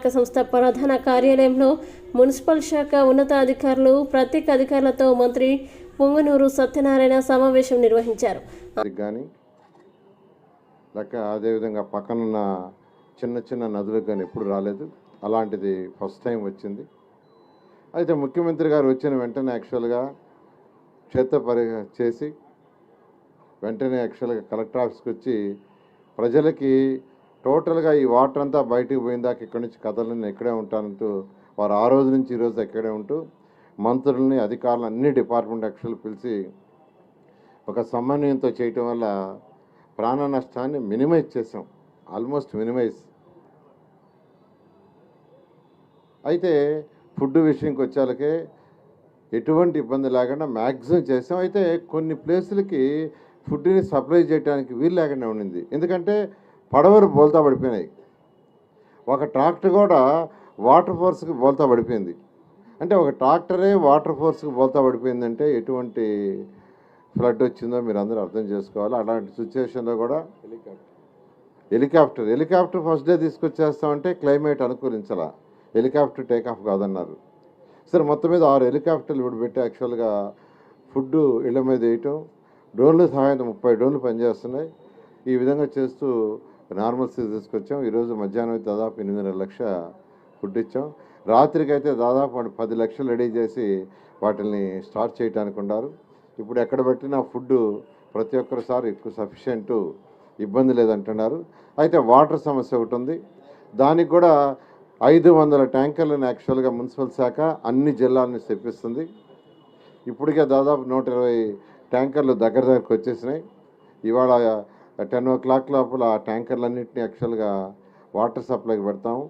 పురపాలక సంస్థ ప్రధాన కార్యాలయంలో మున్సిపల్ శాఖ ఉన్నతాధికారులు ప్రత్యేక అధికారులతో మంత్రి పొంగనూరు సత్యనారాయణ సమావేశం నిర్వహించారు. అదేవిధంగా పక్కనున్న చిన్న చిన్న నదులకు కానీ ఎప్పుడు రాలేదు, అలాంటిది ఫస్ట్ టైం వచ్చింది. అయితే ముఖ్యమంత్రి గారు వచ్చిన వెంటనే యాక్చువల్గా చేసి వెంటనే యాక్చువల్గా కలెక్టర్ ఆఫీస్కి వచ్చి ప్రజలకి టోటల్గా ఈ వాటర్ అంతా బయటికి పోయిందాక ఇక్కడి నుంచి కథలను ఇక్కడే ఉంటానంటూ వారు ఆ రోజు నుంచి ఈ రోజు ఇక్కడే ఉంటూ మంత్రులని అధికారులు అన్ని డిపార్ట్మెంట్ యాక్చువల్ పిలిచి ఒక సమన్వయంతో చేయటం వల్ల ప్రాణ నష్టాన్ని మినిమైజ్ చేసాం, ఆల్మోస్ట్ మినిమైజ్. అయితే ఫుడ్ విషయంకి వచ్చేళ్ళకే ఎటువంటి ఇబ్బంది లేకుండా మ్యాక్సిమం చేసాం. అయితే కొన్ని ప్లేసులకి ఫుడ్ని సప్లై చేయడానికి వీలు లేకుండా ఉండింది, ఎందుకంటే పడవలు బోల్తా పడిపోయినాయి. ఒక ట్రాక్టర్ కూడా వాటర్ ఫోర్స్కి బోల్తా పడిపోయింది. అంటే ఒక ట్రాక్టరే వాటర్ ఫోర్స్కి బోల్తా పడిపోయిందంటే ఎటువంటి ఫ్లడ్ వచ్చిందో మీరు అందరూ అర్థం చేసుకోవాలి. అలాంటి సిచ్యువేషన్లో కూడా హెలికాప్టర్ ఫస్ట్ డే తీసుకొచ్చేస్తామంటే క్లైమేట్ అనుకూలించాలా, హెలికాప్టర్ టేకాఫ్ కాదన్నారు. సరే మొత్తం మీద 6 హెలికాప్టర్లు ఇప్పుడు పెట్టి యాక్చువల్గా ఫుడ్ ఇళ్ల మీద వేయటం, డ్రోన్లు సహాయంతో 30 డ్రోన్లు పనిచేస్తున్నాయి. ఈ విధంగా చేస్తూ నార్మల్సీ తీసుకొచ్చాం. ఈరోజు మధ్యాహ్నం దాదాపు 8.5 లక్షల ఫుడ్ ఇచ్చాం. రాత్రికి అయితే దాదాపు 10 లక్షలు రెడీ చేసి వాటిని స్టార్ట్ చేయడానికి ఉన్నారు. ఇప్పుడు ఎక్కడ పెట్టినా ఫుడ్ ప్రతి ఒక్కరిసారి ఎక్కువ సఫిషియెంట్, ఇబ్బంది లేదంటున్నారు. అయితే వాటర్ సమస్య ఒకటి ఉంది, దానికి కూడా 500 ట్యాంకర్లను యాక్చువల్గా మున్సిపల్ శాఖ అన్ని జిల్లాల నుంచి తెప్పిస్తుంది. ఇప్పటికే దాదాపు 120 ట్యాంకర్లు దగ్గరకు వచ్చేసినాయి. ఇవాళ 10 o'clock లోపల ఆ ట్యాంకర్లన్నింటినీ యాక్చువల్గా వాటర్ సప్లైకి పెడతాము.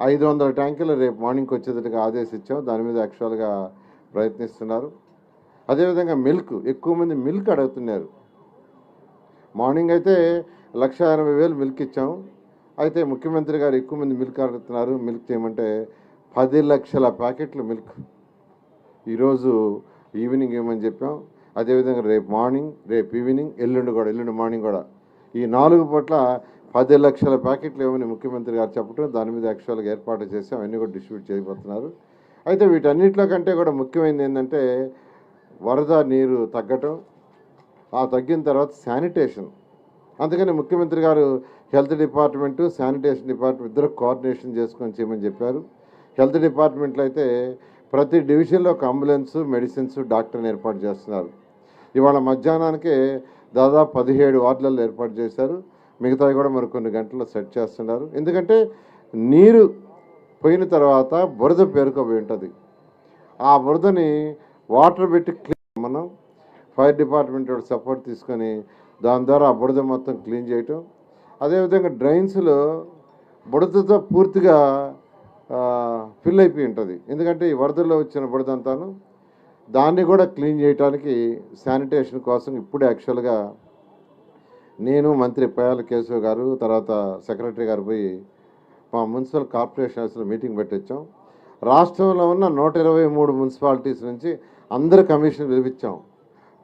500 ట్యాంకర్లు రేపు మార్నింగ్కి వచ్చేటట్టుగా ఆదేశించాం. దాని మీద యాక్చువల్గా ప్రయత్నిస్తున్నారు. అదేవిధంగా మిల్క్, ఎక్కువ మంది మిల్క్ అడుగుతున్నారు. మార్నింగ్ అయితే 1,80,000 మిల్క్ ఇచ్చాము. అయితే ముఖ్యమంత్రి గారు ఎక్కువ మంది మిల్క్ అడుగుతున్నారు, మిల్క్ చేయమంటే 10 లక్షల ప్యాకెట్లు మిల్క్ ఈరోజు ఈవినింగ్ ఇవ్వమని చెప్పాం. అదేవిధంగా రేపు మార్నింగ్, రేపు ఈవినింగ్, ఎల్లుండి మార్నింగ్ కూడా ఈ 4 పూట్ల 10 లక్షల ప్యాకెట్లు ఇవ్వమని ముఖ్యమంత్రి గారు చెప్పడం, దాని మీద యాక్చువల్గా ఏర్పాటు చేసి అవన్నీ కూడా డిస్ట్రిబ్యూట్ చేయబోతున్నారు. అయితే వీటన్నిటిలో కంటే కూడా ముఖ్యమైనది ఏంటంటే వరద నీరు తగ్గటం, ఆ తగ్గిన తర్వాత శానిటేషన్. అందుకని ముఖ్యమంత్రి గారు హెల్త్ డిపార్ట్మెంటు, శానిటేషన్ డిపార్ట్మెంట్ ఇద్దరు కోఆర్డినేషన్ చేసుకొని చేయమని చెప్పారు. హెల్త్ డిపార్ట్మెంట్లో అయితే ప్రతి డివిజన్లో ఒక అంబులెన్సు, మెడిసిన్స్, డాక్టర్ని ఏర్పాటు చేస్తున్నారు. ఇవాళ మధ్యాహ్నానికే దాదాపు 17 వార్డులలో ఏర్పాటు చేశారు. మిగతావి కూడా మరి కొన్ని గంటల్లో సెట్ చేస్తున్నారు. ఎందుకంటే నీరు పోయిన తర్వాత బురద పేరుకోబోయి ఉంటుంది. ఆ బురదని వాటర్ పెట్టి క్లీన్, మనం ఫైర్ డిపార్ట్మెంట్ సపోర్ట్ తీసుకొని దాని ద్వారా ఆ బురద మొత్తం క్లీన్ చేయటం. అదేవిధంగా డ్రైన్స్లో బురదతో పూర్తిగా ఫిల్ అయిపోయి ఉంటుంది, ఎందుకంటే ఈ వరదల్లో వచ్చిన బురద అంతాను. దాన్ని కూడా క్లీన్ చేయడానికి శానిటేషన్ కోసం ఇప్పుడు యాక్చువల్గా నేను, మంత్రి పయాల కేశవ్ గారు, తర్వాత సెక్రటరీ గారు పోయి మా మున్సిపల్ కార్పొరేషన్స్లో మీటింగ్ పెట్టించాం. రాష్ట్రంలో ఉన్న 123 మున్సిపాలిటీస్ నుంచి అందరు కమిషన్ పిలిపించాం,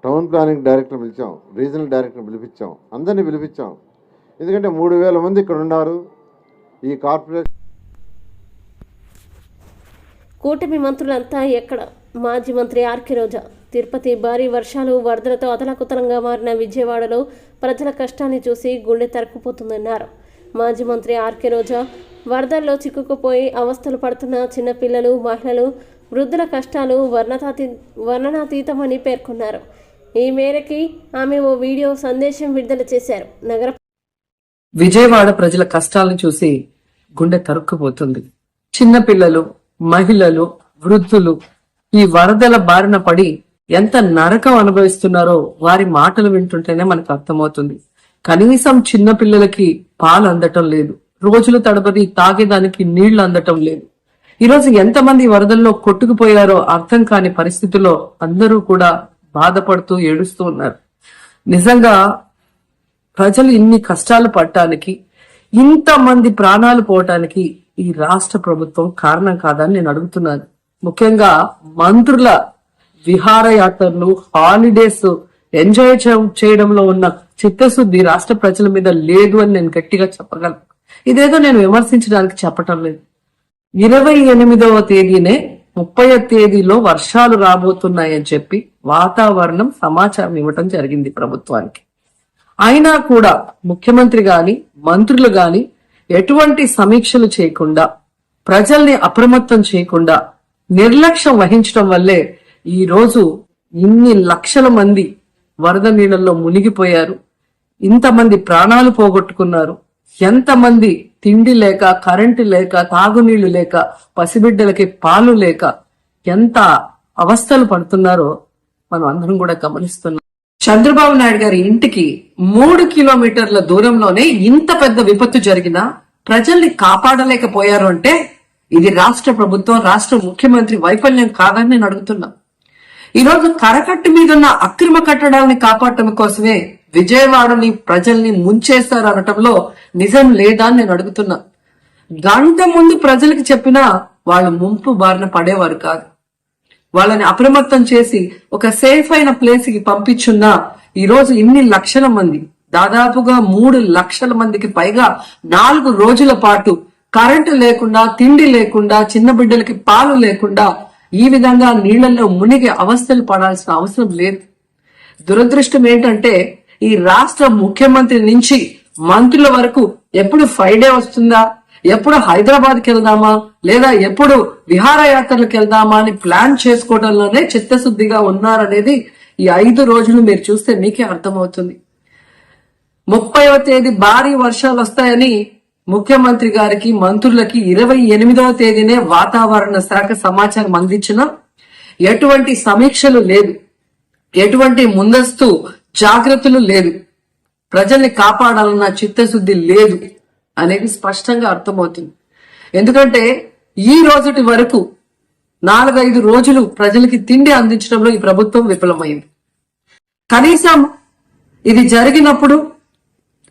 టౌన్ ప్లానింగ్ డైరెక్టర్ పిలిచాం, రీజనల్ డైరెక్టర్ పిలిపించాం, అందరినీ పిలిపించాం. ఎందుకంటే 3,000 మంది ఇక్కడ ఉన్నారు. ఈ కార్పొరేషన్ కూటమి మంత్రులంతా ఎక్కడ? మాజీ మంత్రి ఆర్కే రోజా. తిరుపతి భారీ వర్షాలు, వరదలతో అతలాకుతలంగా మారిన విజయవాడలో ప్రజల కష్టాన్ని చూసి గుండె తరుక్కుపోతుందన్నారు మాజీ మంత్రి ఆర్కే రోజా. వరదల్లో చిక్కుకుపోయి అవస్థలు పడుతున్న చిన్నపిల్లలు, మహిళలు, వృద్ధుల కష్టాలు వర్ణనాతీతమని పేర్కొన్నారు. ఈ మేరకి ఆమె ఓ వీడియో సందేశం విడుదల చేశారు. విజయవాడ ప్రజల కష్టాలను చూసి గుండె తరుక్కుపోతుంది. చిన్నపిల్లలు, మహిళలు, వృద్ధులు ఈ వరదల బారిన పడి ఎంత నరకం అనుభవిస్తున్నారో వారి మాటలు వింటుంటేనే మనకు అర్థమవుతుంది. కనీసం చిన్న పిల్లలకి పాలు అందటం లేదు, రోజుల తడబడి తాగేదానికి నీళ్లు అందటం లేదు. ఈరోజు ఎంతమంది వరదల్లో కొట్టుకుపోయారో అర్థం కాని పరిస్థితుల్లో అందరూ కూడా బాధపడుతూ ఏడుస్తూ ఉన్నారు. నిజంగా ప్రజలు ఇన్ని కష్టాలు పడటానికి, ఇంతమంది ప్రాణాలు పోవటానికి ఈ రాష్ట్ర ప్రభుత్వం కారణం కాదని నేను అడుగుతున్నాను. ముఖ్యంగా మంత్రుల విహారయాత్రలు, హాలిడేస్ ఎంజాయ్ చేయడంలో ఉన్న చిత్తశుద్ధి రాష్ట్ర ప్రజల మీద లేదు అని నేను గట్టిగా చెప్పగలను. ఇదేదో నేను విమర్శించడానికి చెప్పటం లేదు. 28వ తేదీనే 30వ తేదీలో వర్షాలు రాబోతున్నాయని చెప్పి వాతావరణం సమాచారం ఇవ్వటం జరిగింది ప్రభుత్వానికి. అయినా కూడా ముఖ్యమంత్రి గాని మంత్రులు గాని ఎటువంటి సమీక్షలు చేయకుండా, ప్రజల్ని అప్రమత్తం చేయకుండా నిర్లక్ష్యం వహించడం వల్లే ఈ రోజు ఇన్ని లక్షల మంది వరద నీళ్ళల్లో మునిగిపోయారు. ఇంతమంది ప్రాణాలు పోగొట్టుకున్నారు. ఎంతమంది తిండి లేక, కరెంటు లేక, తాగునీళ్లు లేక, పసిబిడ్డలకి పాలు లేక ఎంత అవస్థలు పడుతున్నారో మనం అందరం కూడా గమనిస్తున్నాం. చంద్రబాబు నాయుడు గారి ఇంటికి 3 కిలోమీటర్ల దూరంలోనే ఇంత పెద్ద విపత్తు జరిగినా ప్రజల్ని కాపాడలేకపోయారు అంటే ఇది రాష్ట్ర ప్రభుత్వం, రాష్ట్ర ముఖ్యమంత్రి వైఫల్యం కాదని నేను అడుగుతున్నా. ఈరోజు కరకట్టు మీదున్న అక్రమ కట్టడాలని కాపాడటం కోసమే విజయవాడని ప్రజల్ని ముంచేస్తారు అనటంలో నిజం లేదా అని నేను అడుగుతున్నా. గంట ముందు ప్రజలకు చెప్పినా వాళ్ళు ముంపు బారిన పడేవారు కాదు. వాళ్ళని అప్రమత్తం చేసి ఒక సేఫ్ అయిన ప్లేస్ కి పంపించున్నా ఈ రోజు ఇన్ని లక్షల మంది, దాదాపుగా 3 లక్షల మందికి పైగా 4 రోజుల పాటు కరెంటు లేకుండా, తిండి లేకుండా, చిన్న బిడ్డలకి పాలు లేకుండా ఈ విధంగా నీళ్లలో మునిగి అవస్థలు పడాల్సిన అవసరం లేదు. దురదృష్టం ఏంటంటే ఈ రాష్ట్ర ముఖ్యమంత్రి నుంచి మంత్రుల వరకు ఎప్పుడు ఫ్రైడే వస్తుందా, ఎప్పుడు హైదరాబాద్కి వెళ్దామా, లేదా ఎప్పుడు విహారయాత్రలకు వెళ్దామా అని ప్లాన్ చేసుకోవడంలోనే చిత్తశుద్ధిగా ఉన్నారనేది ఈ 5 రోజులు మీరు చూస్తే మీకే అర్థమవుతుంది. 30వ తేదీ భారీ వర్షాలు వస్తాయని ముఖ్యమంత్రి గారికి, మంత్రులకి 28వ తేదీనే వాతావరణ శాఖ సమాచారం అందించినా ఎటువంటి సమీక్షలు లేదు, ఎటువంటి ముందస్తు జాగ్రత్తలు లేదు, ప్రజల్ని కాపాడాలన్న చిత్తశుద్ధి లేదు అనేది స్పష్టంగా అర్థమవుతుంది. ఎందుకంటే ఈ రోజుటి వరకు 4-5 రోజులు ప్రజలకి తిండి అందించడంలో ఈ ప్రభుత్వం విఫలమైంది. కనీసం ఇది జరిగినప్పుడు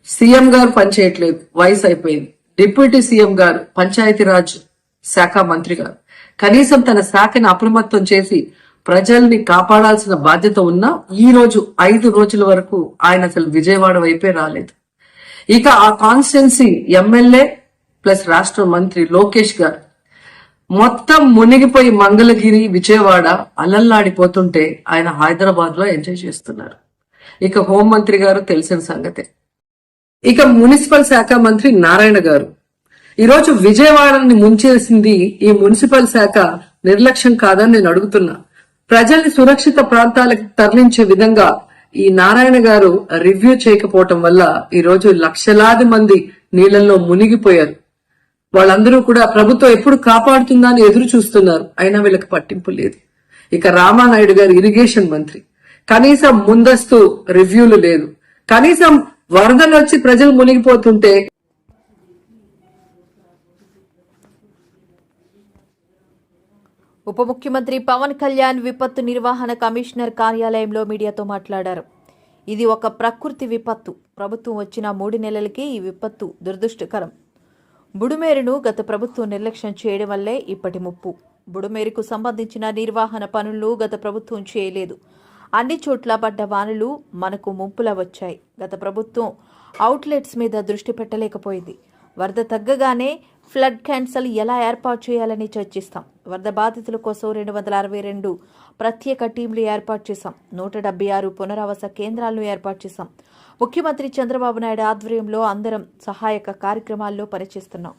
సీఎం గారు పనిచేయట్లేదు, వయసు అయిపోయింది. డిప్యూటీ సీఎం గారు, పంచాయతీరాజ్ శాఖ మంత్రి గారు కనీసం తన శాఖని అప్రమత్తం చేసి ప్రజల్ని కాపాడాల్సిన బాధ్యత ఉన్నా ఈ రోజు 5 రోజుల వరకు ఆయన అసలు విజయవాడ వైపే రాలేదు. ఇక ఆ కాన్స్టిట్యున్సీ ఎమ్మెల్యే ప్లస్ రాష్ట్ర మంత్రి లోకేష్ గారు మొత్తం మునిగిపోయి మంగళగిరి, విజయవాడ అలల్లాడిపోతుంటే ఆయన హైదరాబాద్ లో ఎంజాయ్ చేస్తున్నారు. ఇక హోంమంత్రి గారు తెలిసిన సంగతే. ఇక మున్సిపల్ శాఖ మంత్రి నారాయణ గారు ఈరోజు విజయవాడని ముంచేసింది ఈ మున్సిపల్ శాఖ నిర్లక్ష్యం కాదని నేను అడుగుతున్నా. ప్రజల్ని సురక్షిత ప్రాంతాలకు తరలించే విధంగా ఈ నారాయణ గారు రివ్యూ చేయకపోవటం వల్ల ఈ రోజు లక్షలాది మంది నీళ్లలో మునిగిపోయారు. వాళ్ళందరూ కూడా ప్రభుత్వం ఎప్పుడు కాపాడుతుందా అని ఎదురు చూస్తున్నారు, అయినా వీళ్ళకి పట్టింపు లేదు. ఇక రామానాయుడు గారు ఇరిగేషన్ మంత్రి, కనీసం ముందస్తు రివ్యూలు లేదు. కనీసం వరదలు వచ్చి ప్రజలు మునిగిపోతుంటే ఉప ముఖ్యమంత్రి పవన్ కళ్యాణ్ విపత్తు నిర్వహణ కమిషనర్ కార్యాలయంలో మీడియాతో మాట్లాడారు. ఇది ఒక ప్రకృతి విపత్తు. ప్రభుత్వం వచ్చిన 3 నెలలకే ఈ విపత్తు దురదృష్టకరం. బుడుమేరును గత ప్రభుత్వం నిర్లక్ష్యం చేయడం వల్లే ఇప్పటి ముప్పు. బుడుమేరుకు సంబంధించిన నిర్వహణ పనులు గత ప్రభుత్వం చేయలేదు. అన్ని చోట్ల పడ్డ వానలు మనకు ముంపులా వచ్చాయి. గత ప్రభుత్వం అవుట్లెట్స్ మీద దృష్టి పెట్టలేకపోయింది. వరద తగ్గగానే ఫ్లడ్ క్యాన్సల్ ఎలా ఏర్పాటు చేయాలని చర్చిస్తాం. వరద బాధితుల కోసం 262 ప్రత్యేక టీంలు ఏర్పాటు చేశాం. 176 పునరావాస కేంద్రాలను ఏర్పాటు చేశాం. ముఖ్యమంత్రి చంద్రబాబు నాయుడు ఆధ్వర్యంలో అందరం సహాయక కార్యక్రమాల్లో పనిచేస్తున్నాం.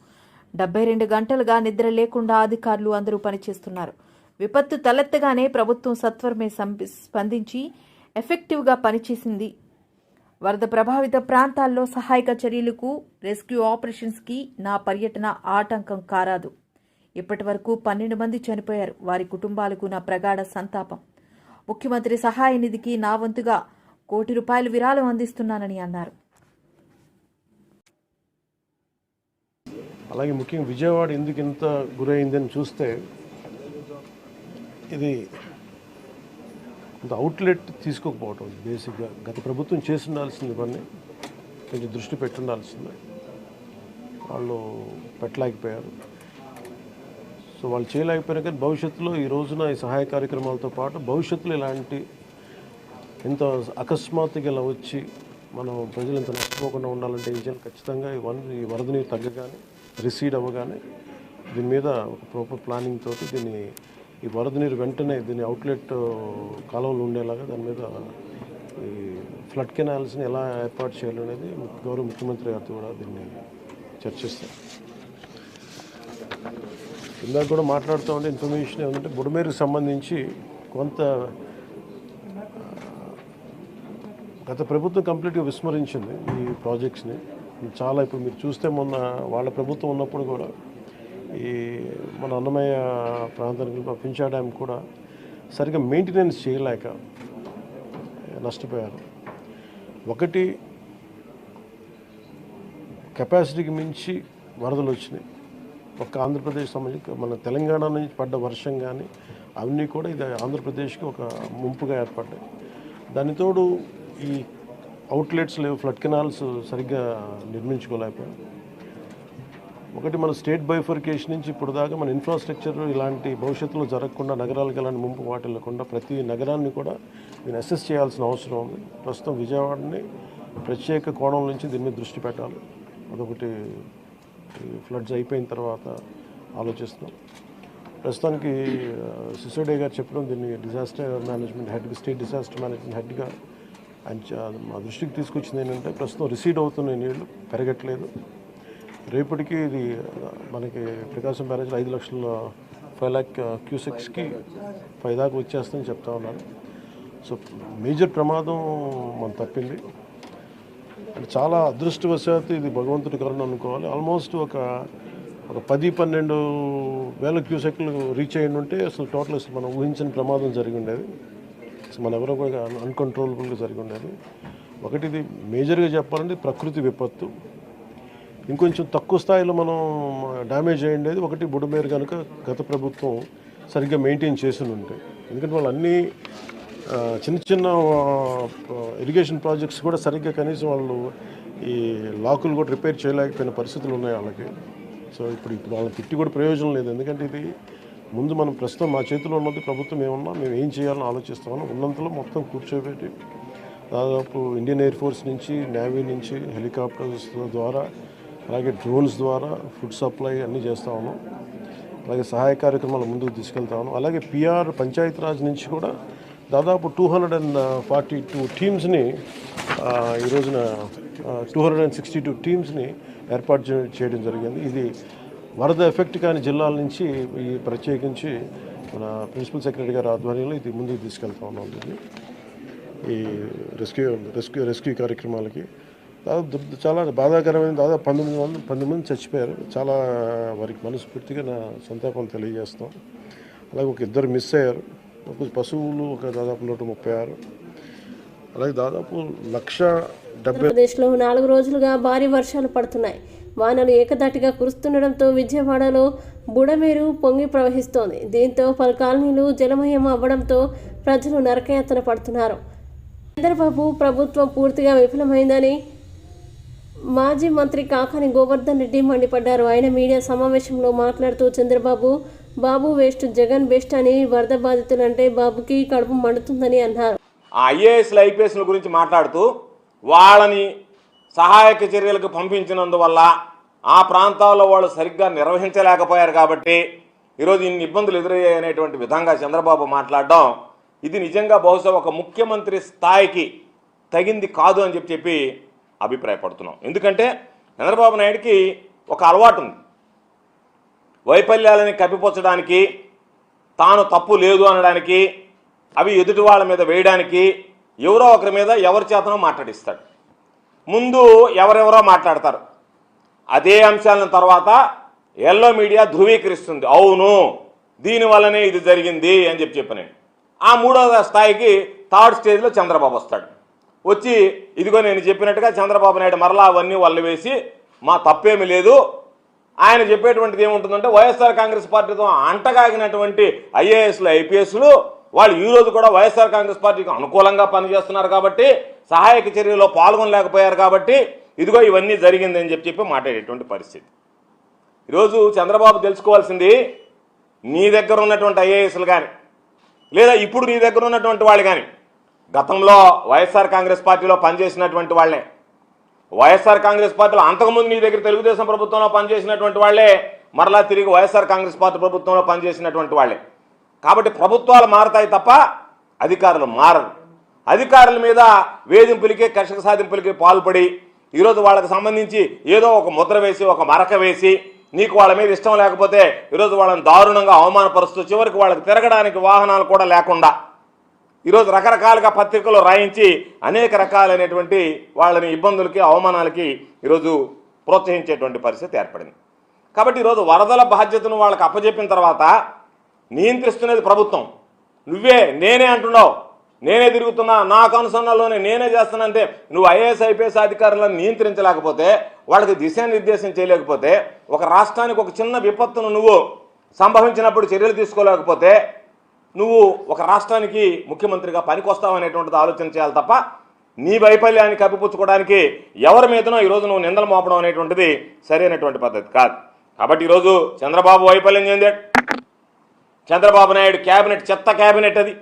72 గంటలుగా నిద్ర లేకుండా అధికారులు అందరూ పనిచేస్తున్నారు. విపత్తు తలెత్తగానే ప్రభుత్వం సత్వరమే స్పందించి ఎఫెక్టివ్గా పనిచేసింది. వరద ప్రభావిత ప్రాంతాల్లో సహాయక చర్యలకు, రెస్క్యూ ఆపరేషన్స్కి నా పర్యటన ఆటంకం కారాదు. ఇప్పటి వరకు 12 మంది చనిపోయారు. వారి కుటుంబాలకు నా ప్రగాఢ సంతాపం. ముఖ్యమంత్రి సహాయ నిధికి నా వంతుగా ₹1 విరాళం అందిస్తున్నానని అన్నారు. అలాగే ముఖ్యంగా విజయవాడ ఎందుకు ఇంత గురైందని చూస్తే ఇది కొంత అవుట్లెట్ తీసుకోకపోవటం బేసిక్గా గత ప్రభుత్వం చేసి ఉండాల్సింది పని కొంచెం దృష్టి పెట్టుండాల్సింది. వాళ్ళు పెట్టలేకపోయారు. సో వాళ్ళు చేయలేకపోయినా కానీ భవిష్యత్తులో ఈ రోజున ఈ సహాయ కార్యక్రమాలతో పాటు భవిష్యత్తులో ఇలాంటి ఎంత అకస్మాత్తుగా ఇలా వచ్చి మనం ప్రజలు ఇంత నష్టపోకుండా ఉండాలంటే ఏం చేయాలి? ఖచ్చితంగా ఈ వరద నీరు తగ్గగానే రిసీడ్ అవ్వగానే దీని మీద ఒక ప్రాపర్ ప్లానింగ్ తోటి దీన్ని ఈ వరద నీరు వెంటనే దీని అవుట్లెట్ కాలువలు ఉండేలాగా దాని మీద ఈ ఫ్లడ్ కెనాల్స్ని ఎలా ఏర్పాటు చేయాలనేది గౌరవ ముఖ్యమంత్రి గారితో కూడా దీన్ని చర్చిస్తారు. ఇందాక కూడా మాట్లాడుతూ ఉంటే ఇన్ఫర్మేషన్ ఏమంటే బుడమేరుకు సంబంధించి కొంత గత ప్రభుత్వం కంప్లీట్గా విస్మరించింది ఈ ప్రాజెక్ట్స్ని. చాలా ఇప్పుడు మీరు చూస్తే మొన్న వాళ్ళ ప్రభుత్వం ఉన్నప్పుడు కూడా ఈ మన అన్నమయ్య ప్రాంతానికి పింఛా డ్యామ్ కూడా సరిగ్గా మెయింటెనెన్స్ చేయలేక నష్టపోయారు. ఒకటి కెపాసిటీకి మించి వరదలు వచ్చినాయి. ఒక ఆంధ్రప్రదేశ్ సంబంధించి మన తెలంగాణ నుంచి పడ్డ వర్షం కానీ అవన్నీ కూడా ఇది ఆంధ్రప్రదేశ్కి ఒక ముంపుగా ఏర్పడ్డాయి. దానితోడు ఈ అవుట్లెట్స్ లేవు, ఫ్లడ్ కెనాల్స్ సరిగ్గా నిర్మించుకోలేకపోయాం. ఒకటి మన స్టేట్ బైఫర్కేషన్ నుంచి ఇప్పుడు దాకా మన ఇన్ఫ్రాస్ట్రక్చర్ ఇలాంటి భవిష్యత్తులో జరగకుండా, నగరాలకు ఎలాంటి ముంపు వాటిల్లకుండా ప్రతి నగరాన్ని కూడా దీన్ని అసెస్ చేయాల్సిన అవసరం ఉంది. ప్రస్తుతం విజయవాడని ప్రత్యేక కోణం నుంచి దీని మీద దృష్టి పెట్టాలి. అదొకటి ఫ్లడ్స్ అయిపోయిన తర్వాత ఆలోచిస్తున్నాం. ప్రస్తుతానికి సిసోడియా గారు చెప్పడం దీన్ని డిజాస్టర్ మేనేజ్మెంట్ హెడ్గా, స్టేట్ డిజాస్టర్ మేనేజ్మెంట్ హెడ్గా ఆయన మా దృష్టికి తీసుకొచ్చింది ఏంటంటే ప్రస్తుతం రిసీడ్ అవుతున్న నీళ్లు పెరగట్లేదు. రేపటికి ఇది మనకి ప్రకాశం బ్యారేజ్లో 5 లక్షల 5 lakh క్యూసెక్స్కి 5 దాకా వచ్చేస్తుందని చెప్తా ఉన్నారు. సో మేజర్ ప్రమాదం మనం తప్పింది. అంటే చాలా అదృష్టవశాత్తు ఇది భగవంతుడి కరుణ అనుకోవాలి. ఆల్మోస్ట్ ఒక 10-12 వేల క్యూసెక్లు రీచ్ అయ్యి ఉంటే అసలు టోటల్ అసలు మనం ఊహించిన ప్రమాదం జరిగి ఉండేది. అసలు మన ఎవరో కూడా అన్కంట్రోలబుల్గా జరిగి ఉండేది. ఒకటి ఇది మేజర్గా చెప్పాలంటే ప్రకృతి విపత్తు. ఇంకొంచెం తక్కువ స్థాయిలో మనం డ్యామేజ్ అయ్యిండేది ఒకటి బుడమేరు కనుక గత ప్రభుత్వం సరిగ్గా మెయింటైన్ చేసి ఉంటాయి. ఎందుకంటే వాళ్ళు అన్నీ చిన్న చిన్న ఇరిగేషన్ ప్రాజెక్ట్స్ కూడా సరిగ్గా కనీసం వాళ్ళు ఈ లాకులు కూడా రిపేర్ చేయలేకపోయిన పరిస్థితులు ఉన్నాయి వాళ్ళకి. సో ఇప్పుడు వాళ్ళని తిట్టి కూడా ప్రయోజనం లేదు. ఎందుకంటే ఇది ముందు మనం ప్రస్తుతం మా చేతిలో ఉన్నది ప్రభుత్వం ఏమన్నా మేము ఏం చేయాలని ఆలోచిస్తామని ఉన్నంతలో మొత్తం కూర్చోబెట్టి దాదాపు ఇండియన్ ఎయిర్ ఫోర్స్ నుంచి, నేవీ నుంచి, హెలికాప్టర్స్ ద్వారా, అలాగే డ్రోన్స్ ద్వారా ఫుడ్ సప్లై అన్నీ చేస్తూ ఉన్నాం. అలాగే సహాయ కార్యక్రమాలు ముందుకు తీసుకెళ్తా ఉన్నాం. అలాగే పిఆర్ పంచాయతీరాజ్ నుంచి కూడా దాదాపు 242 టీమ్స్ని ఈ రోజున 262 టీమ్స్ని ఏర్పాటు చేయడం జరిగింది. ఇది వరద ఎఫెక్ట్ కాని జిల్లాల నుంచి ఈ ప్రత్యేకించి మన ప్రిన్సిపల్ సెక్రటరీ గారి ఆధ్వర్యంలో ఇది ముందుకు తీసుకెళ్తా ఉన్నాం. ఇది ఈ రెస్క్యూ కార్యక్రమాలకి దాదాపు చాలా బాధాకరమైన దాదాపు 19 మంది చచ్చిపోయారు. చాలా వారికి మనస్ఫూర్తిగా నా సంతాపం తెలియజేస్తాం. అలాగే ఒక 2 మిస్ అయ్యారు. ఒక పశువులు ఒక దాదాపు 136, అలాగే దాదాపు 170. ఆంధ్రప్రదేశ్లో 4 రోజులుగా భారీ వర్షాలు పడుతున్నాయి. వానలు ఏకధాటిగా కురుస్తుండడంతో విజయవాడలో బుడమేరు పొంగి ప్రవహిస్తోంది. దీంతో పలు కాలనీలు జలమయం అవ్వడంతో ప్రజలు నరకయాతన పడుతున్నారు. చంద్రబాబు ప్రభుత్వం పూర్తిగా విఫలమైందని మాజీ మంత్రి కాకాని గోవర్ధన్ రెడ్డి మండిపడ్డారు. ఆయన మీడియా సమావేశంలో మాట్లాడుతూ చంద్రబాబు బాబు వేస్ట్, జగన్ బెస్ట్ అని వరద బాధితులంటే బాబుకి కడుపు మండుతుందని అన్నారు. ఐఏఎస్లు ఐపీఎస్ల గురించి మాట్లాడుతూ వాళ్ళని సహాయక చర్యలకు పంపించినందువల్ల ఆ ప్రాంతాల్లో వాళ్ళు సరిగ్గా నిర్వహించలేకపోయారు కాబట్టి ఈరోజు ఇన్ని ఇబ్బందులు ఎదురయ్యాయనేటువంటి విధంగా చంద్రబాబు మాట్లాడడం ఇది నిజంగా బహుశా ఒక ముఖ్యమంత్రి స్థాయికి తగింది కాదు అని చెప్పి అభిప్రాయపడుతున్నాం. ఎందుకంటే చంద్రబాబు నాయుడికి ఒక అలవాటు ఉంది. వైఫల్యాలని కప్పిపుచ్చడానికి, తాను తప్పు లేదు అనడానికి, అవి ఎదుటి వాళ్ళ మీద వేయడానికి ఎవరో ఒకరి మీద ఎవరి చేతనో మాట్లాడిస్తాడు. ముందు ఎవరెవరో మాట్లాడతారు. అదే అంశాలను తర్వాత ఎల్లో మీడియా ధృవీకరిస్తుంది, అవును దీనివల్లనే ఇది జరిగింది అని చెప్పి. ఆ 3వ స్థాయికి 3rd స్టేజ్లో చంద్రబాబు వస్తాడు. వచ్చి ఇదిగో నేను చెప్పినట్టుగా చంద్రబాబు నాయుడు మరలా అవన్నీ వల్ల వేసి మా తప్పేమీ లేదు. ఆయన చెప్పేటువంటిది ఏముంటుందంటే వైఎస్ఆర్ కాంగ్రెస్ పార్టీతో అంటగాగినటువంటి ఐఏఎస్లు ఐపీఎస్లు వాళ్ళు ఈరోజు కూడా వైఎస్ఆర్ కాంగ్రెస్ పార్టీకి అనుకూలంగా పనిచేస్తున్నారు కాబట్టి, సహాయక చర్యలో పాల్గొనలేకపోయారు కాబట్టి ఇదిగో ఇవన్నీ జరిగిందని చెప్పి మాట్లాడేటువంటి పరిస్థితి. ఈరోజు చంద్రబాబు తెలుసుకోవాల్సింది, నీ దగ్గర ఉన్నటువంటి ఐఏఎస్లు కానీ లేదా ఇప్పుడు నీ దగ్గర ఉన్నటువంటి వాళ్ళు కానీ గతంలో వైఎస్ఆర్ కాంగ్రెస్ పార్టీలో పనిచేసినటువంటి వాళ్ళే, వైఎస్ఆర్ కాంగ్రెస్ పార్టీలో అంతకుముందు నీ దగ్గర తెలుగుదేశం ప్రభుత్వంలో పనిచేసినటువంటి వాళ్ళే మరలా తిరిగి వైఎస్ఆర్ కాంగ్రెస్ పార్టీ ప్రభుత్వంలో పనిచేసినటువంటి వాళ్ళే. కాబట్టి ప్రభుత్వాలు మారతాయి తప్ప అధికారులు మారరు. అధికారుల మీద వేధింపులకి కక్ష సాధింపులకి పాల్పడి ఈరోజు వాళ్ళకి సంబంధించి ఏదో ఒక ముద్ర వేసి ఒక మరక వేసి నీకు వాళ్ళ మీద ఇష్టం లేకపోతే ఈరోజు వాళ్ళని దారుణంగా అవమానపరుస్తూ చివరికి వాళ్ళకి తిరగడానికి వాహనాలు కూడా లేకుండా ఈరోజు రకరకాలుగా పత్రికలు రాయించి అనేక రకాలైనటువంటి వాళ్ళని ఇబ్బందులకి అవమానాలకి ఈరోజు ప్రోత్సహించేటువంటి పరిస్థితి ఏర్పడింది. కాబట్టి ఈరోజు వరదల బాధ్యతను వాళ్ళకి అప్పచెప్పిన తర్వాత నియంత్రిస్తున్నది ప్రభుత్వం. నువ్వే నేనే అంటున్నావు, నేనే తిరుగుతున్నా, నాకు అనుసరణలోనే నేనే చేస్తానంటే నువ్వు ఐఏఎస్ ఐపీఎస్ అధికారులను నియంత్రించలేకపోతే, వాళ్ళకి దిశానిర్దేశం చేయలేకపోతే, ఒక రాష్ట్రానికి ఒక చిన్న విపత్తును నువ్వు సంభవించినప్పుడు చర్యలు తీసుకోలేకపోతే నువ్వు ఒక రాష్ట్రానికి ముఖ్యమంత్రిగా పనికొస్తావనేటువంటిది ఆలోచన చేయాలి తప్ప నీ వైఫల్యాన్ని కప్పిపుచ్చుకోవడానికి ఎవరి మీదనో ఈరోజు నువ్వు నిందలు మోపడం అనేటువంటిది సరైనటువంటి పద్ధతి కాదు. కాబట్టి ఈరోజు చంద్రబాబు వైఫల్యం చెందాడు. చంద్రబాబు నాయుడు క్యాబినెట్ చెత్త క్యాబినెట్, అది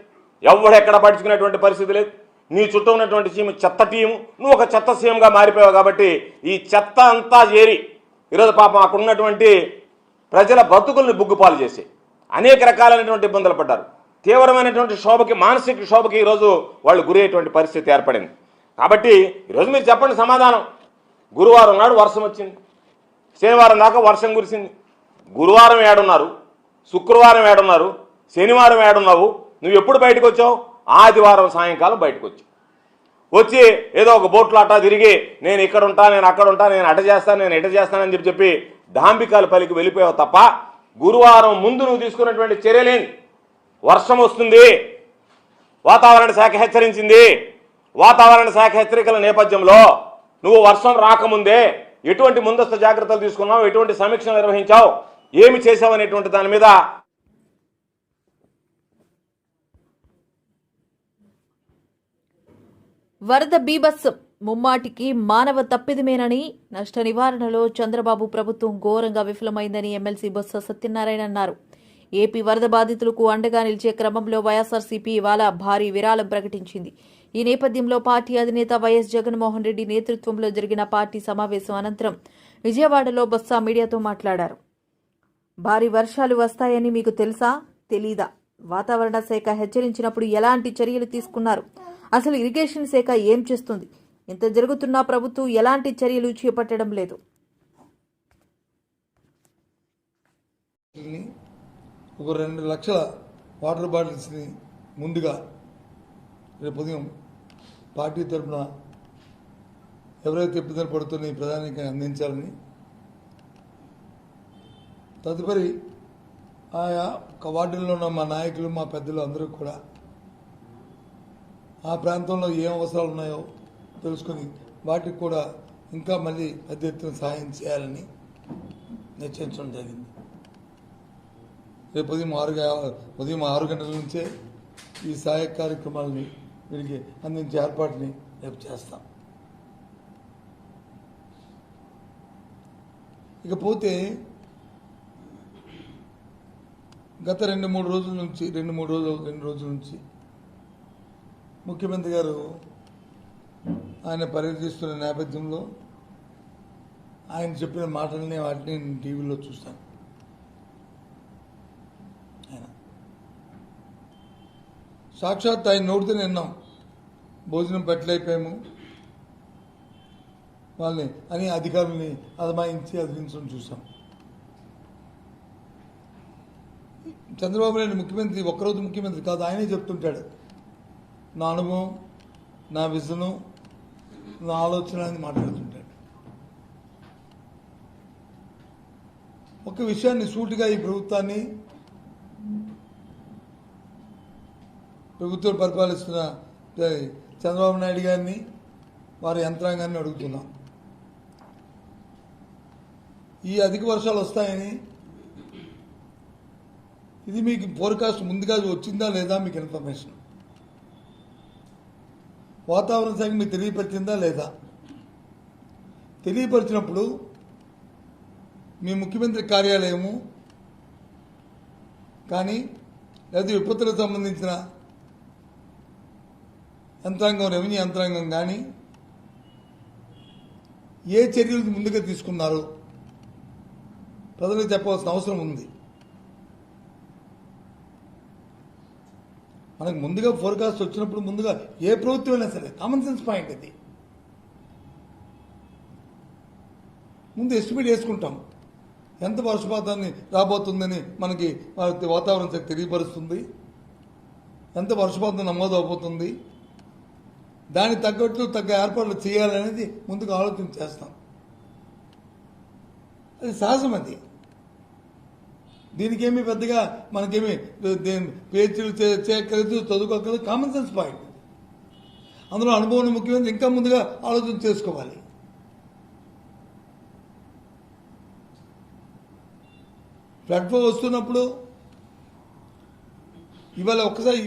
ఎవడెక్కడ పడుచుకునేటువంటి పరిస్థితి లేదు. నీ చుట్టూ ఉన్నటువంటి టీము చెత్త టీము, నువ్వు ఒక చెత్త సీఎంగా మారిపోయావు. కాబట్టి ఈ చెత్త అంతా చేరి ఈరోజు పాపం అక్కడ ఉన్నటువంటి ప్రజల బతుకుల్ని బుగ్గుపాలు చేసి అనేక రకాలైనటువంటి ఇబ్బందులు పడ్డారు. తీవ్రమైనటువంటి శోభకి, మానసిక శోభకి ఈరోజు వాళ్ళు గురయ్యేటువంటి పరిస్థితి ఏర్పడింది. కాబట్టి ఈరోజు మీరు చెప్పండి సమాధానం. గురువారం నాడు వర్షం వచ్చింది, శనివారం దాకా వర్షం కురిసింది. గురువారం ఏడున్నారు, శుక్రవారం ఏడున్నారు, శనివారం ఏడున్నావు? నువ్వు ఎప్పుడు బయటకు వచ్చావు? ఆదివారం సాయంకాలం బయటకు వచ్చి ఏదో ఒక బోట్లో అట్టా తిరిగి నేను ఇక్కడ ఉంటా, నేను అక్కడ ఉంటా, నేను అట చేస్తాను, నేను ఇట చేస్తానని చెప్పి డాంబికాల పలికి వెళ్ళిపోయావు తప్ప గురువారం ముందు నువ్వు తీసుకున్నటువంటి చర్యలేంది? వర్షం వస్తుంది, వాతావరణ శాఖ హెచ్చరించింది. వాతావరణ శాఖ హెచ్చరికల నేపథ్యంలో నువ్వు వర్షం రాకముందే ఎటువంటి ముందస్తు జాగ్రత్తలు తీసుకున్నావు, ఎటువంటి సమీక్ష నిర్వహించావు, ఏమి చేశావు అనేటువంటి దాని మీద వరద బీభత్సం ముమ్మాటికి మానవ తప్పిదమేనని, నష్ట నివారణలో చంద్రబాబు ప్రభుత్వం ఘోరంగా విఫలమైందని ఎమ్మెల్సీ బొత్స సత్యనారాయణ అన్నారు. ఏపీ వరద బాధితులకు అండగా నిలిచే క్రమంలో వైఎస్ఆర్సీపీ ఇవాళ భారీ విరాళం ప్రకటించింది. ఈ నేపథ్యంలో పార్టీ అధినేత వైఎస్ జగన్మోహన్ రెడ్డి నేతృత్వంలో జరిగిన పార్టీ సమావేశం అనంతరం విజయవాడలో బొత్స మీడియాతో మాట్లాడారు. భారీ వర్షాలు వస్తాయని మీకు తెలుసా, తెలీదా? వాతావరణ శాఖ హెచ్చరించినప్పుడు ఎలాంటి చర్యలు తీసుకున్నారు? అసలు ఇరిగేషన్ శాఖ ఏం చేస్తుంది? ఇంత జరుగుతున్నా ప్రభుత్వం ఎలాంటి చర్యలు చేపట్టడం లేదు. ఒక 2 లక్షల వాటర్ బాటిల్స్ని ముందుగా రేపు ఉదయం పార్టీ తరఫున ఎవరైతే ఇబ్బందులు పడుతున్న ప్రధానికి అందించాలని, తదుపరి ఆయా వార్డుల్లో ఉన్న మా నాయకులు, మా పెద్దలు అందరూ కూడా ఆ ప్రాంతంలో ఏం అవసరాలు ఉన్నాయో తెలుసుకొని వాటికి కూడా ఇంకా మళ్ళీ పెద్ద ఎత్తున సహాయం చేయాలని నిశ్చయించడం జరిగింది. రేపు ఉదయం 6 గంటల నుంచే ఈ సహాయ కార్యక్రమాలని వీరికి అందించే ఏర్పాటుని రేపు చేస్తాం. ఇకపోతే గత 2 రోజుల నుంచి ముఖ్యమంత్రి గారు ఆయన పర్యటిస్తున్న నేపథ్యంలో ఆయన చెప్పిన మాటలని వాటిని నేను టీవీలో చూస్తాను. ఆయన సాక్షాత్ ఆయన నోటితో విన్నాం, భోజనం పెట్టలేకపోయాము వాళ్ళని అని అధికారుల్ని అదిలించడం చూసాం. చంద్రబాబు నాయుడు ముఖ్యమంత్రి ఒక్కరోజు ముఖ్యమంత్రి కాదు, ఆయనే చెప్తుంటాడు నా అనుభవం, నా విజను, నా ఆలోచన అని మాట్లాడుతుంటాడు. ఒక విషయాన్ని సూటిగా ఈ ప్రభుత్వం పరిపాలిస్తున్న చంద్రబాబు నాయుడు గారిని, వారి యంత్రాంగాన్ని అడుగుతున్నాం. ఈ అధిక వర్షాలు వస్తాయని ఇది మీకు ఫోర్కాస్ట్ ముందుగా వచ్చిందా లేదా? మీకు ఇన్ఫర్మేషన్ వాతావరణ శాఖ మీకు తెలియపరిచిందా లేదా? తెలియపరిచినప్పుడు మీ ముఖ్యమంత్రి కార్యాలయము కానీ లేదా విపత్తులకు సంబంధించిన యంత్రాంగం, రెవెన్యూ యంత్రాంగం కానీ ఏ చర్యలు ముందుగా తీసుకున్నారు? ప్రజలకు చెప్పవలసిన అవసరం ఉంది. మనకు ముందుగా ఫోర్కాస్ట్ వచ్చినప్పుడు ముందుగా ఏ ప్రభుత్వం అయినా సరే కామన్ సెన్స్ పాయింట్ అది. ముందు ఎస్టిమేట్ వేసుకుంటాం ఎంత వర్షపాతాన్ని రాబోతుందని మనకి వాతావరణ శాఖ తెలియపరుస్తుంది, ఎంత వర్షపాతం నమోదు అవబోతుంది, దానికి తగ్గట్టు తగ్గ ఏర్పాట్లు చేయాలనేది ముందుగా ఆలోచన చేస్తాం. అది సహజం. అది దీనికేమీ పెద్దగా మనకేమి పేచీలు చేయక్కర్లేదు, చదువుకోక్కర్లేదు. Common sense point. అందులో అనుభవం ముఖ్యమంత్రి ఇంకా ముందుగా ఆలోచన చేసుకోవాలి. ఫ్లడ్ ఫ్లో వస్తున్నప్పుడు ఇవాళ ఒక్కసారి